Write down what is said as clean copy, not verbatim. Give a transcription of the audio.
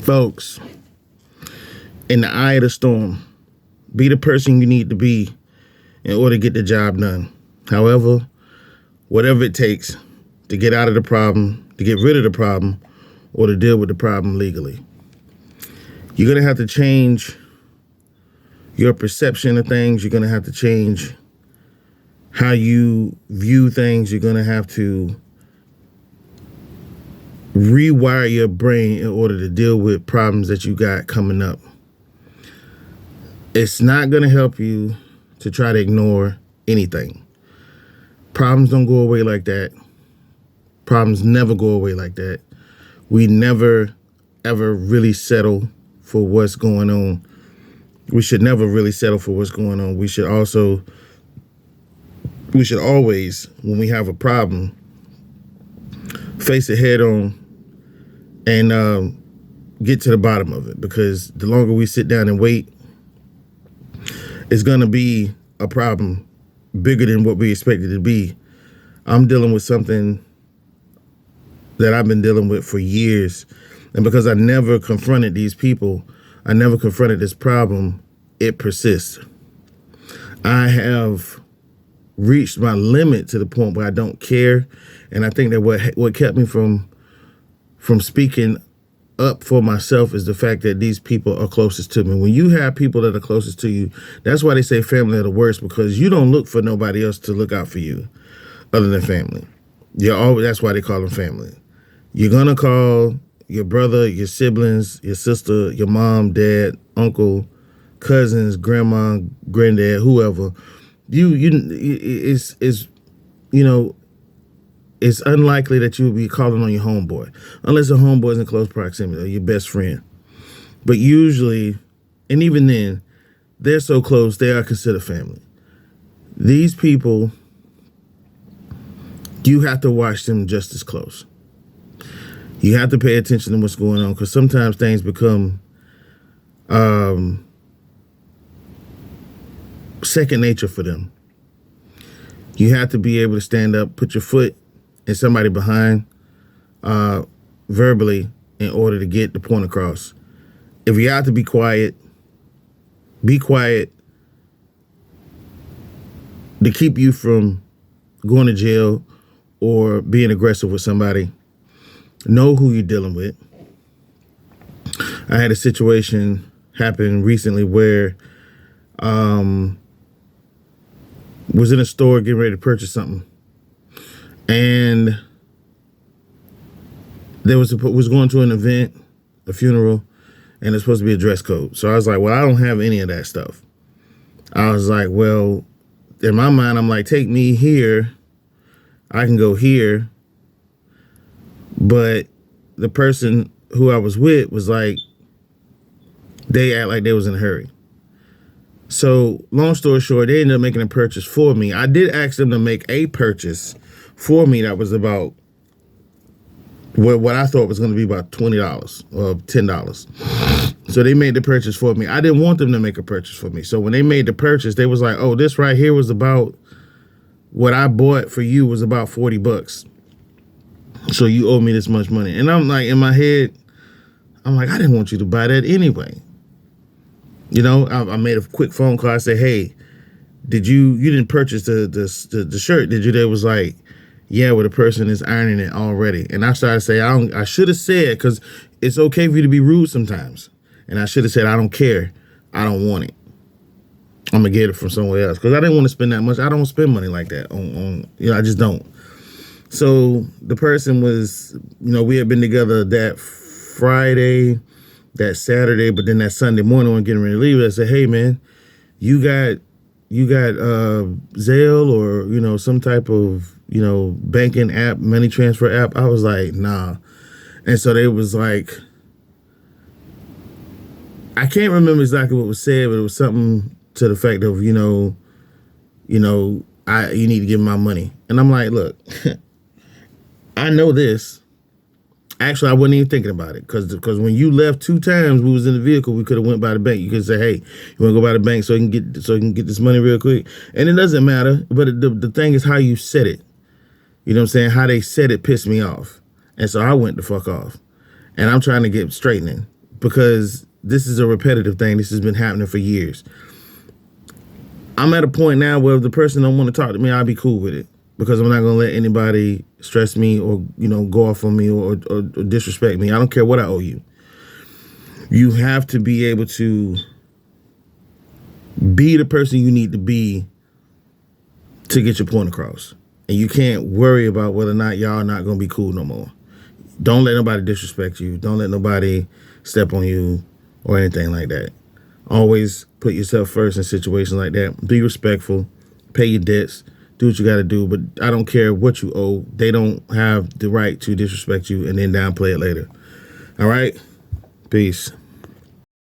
Folks, in the eye of the storm, be the person you need to be in order to get the job done. However, whatever it takes to get out of the problem, to get rid of the problem, or to deal with the problem legally. You're going to have to change your perception of things. You're going to have to change how you view things. You're going to have to rewire your brain in order to deal with problems that you got coming up. It's not going to help you to try to ignore anything. Problems don't go away like that. Problems never go away like that. We never, ever really settle for what's going on. We should never really settle for what's going on. We should always, when we have a problem, face it head on and get to the bottom of it. Because the longer we sit down and wait, it's going to be a problem bigger than what we expected it to be. I'm dealing with something that I've been dealing with for years. And because I never confronted these people, I never confronted this problem, it persists. I have reached my limit to the point where I don't care. And I think that what kept me from speaking up for myself is the fact that these people are closest to me. When you have people that are closest to you, that's why they say family are the worst, because you don't look for nobody else to look out for you other than family. That's why they call them family. You're going to call your brother, your siblings, your sister, your mom, dad, uncle, cousins, grandma, granddad, whoever. It's unlikely that you will be calling on your homeboy, unless the homeboy is in close proximity or your best friend. But usually, and even then, they're so close, they are considered family. These people, you have to watch them just as close. You have to pay attention to what's going on, because sometimes things become second nature for them. You have to be able to stand up, put your foot in somebody behind verbally in order to get the point across. If you have to be quiet to keep you from going to jail or being aggressive with somebody. Know who you're dealing with. I had a situation happen recently where was in a store getting ready to purchase something, and there was going to an event, a funeral, and it's supposed to be a dress code. So I was like, well, I don't have any of that stuff. I was like, well, in my mind, I'm like, take me here. I can go here. But the person who I was with was like, they act like they was in a hurry. So long story short, they ended up making a purchase for me. I did ask them to make a purchase for me that was about what I thought was going to be about $20 or $10. So they made the purchase for me. I didn't want them to make a purchase for me. So when they made the purchase, they was like, oh, this right here was about what I bought for you was about $40. So you owe me this much money. And I'm like, in my head, I'm like, I didn't want you to buy that anyway. You know, I made a quick phone call. I said, hey, you didn't purchase the shirt, did you? They was like, yeah, well, the person is ironing it already. And I started to say, I should have said, because it's okay for you to be rude sometimes. And I should have said, I don't care. I don't want it. I'm going to get it from somewhere else. Because I didn't want to spend that much. I don't spend money like that I just don't. So the person was, we had been together that Friday, that Saturday, but then that Sunday morning when getting ready to leave, I said, hey man, you got Zelle or, some type of, banking app, money transfer app? I was like, nah. And so they was like, I can't remember exactly what was said, but it was something to the fact of, you need to give me my money. And I'm like, look, I know this. Actually, I wasn't even thinking about it because when you left 2 times, we was in the vehicle. We could have went by the bank. You could say, "Hey, you want to go by the bank so I can get this money real quick?" And it doesn't matter. But the thing is how you said it. You know what I'm saying? How they said it pissed me off, and so I went the fuck off. And I'm trying to get straightening because this is a repetitive thing. This has been happening for years. I'm at a point now where if the person don't want to talk to me, I'll be cool with it, because I'm not going to let anybody stress me or, go off on me or disrespect me. I don't care what I owe you. You have to be able to be the person you need to be to get your point across. And you can't worry about whether or not y'all not going to be cool no more. Don't let nobody disrespect you. Don't let nobody step on you or anything like that. Always put yourself first in situations like that. Be respectful. Pay your debts. Do what you got to do. But I don't care what you owe. They don't have the right to disrespect you and then downplay it later. All right? Peace.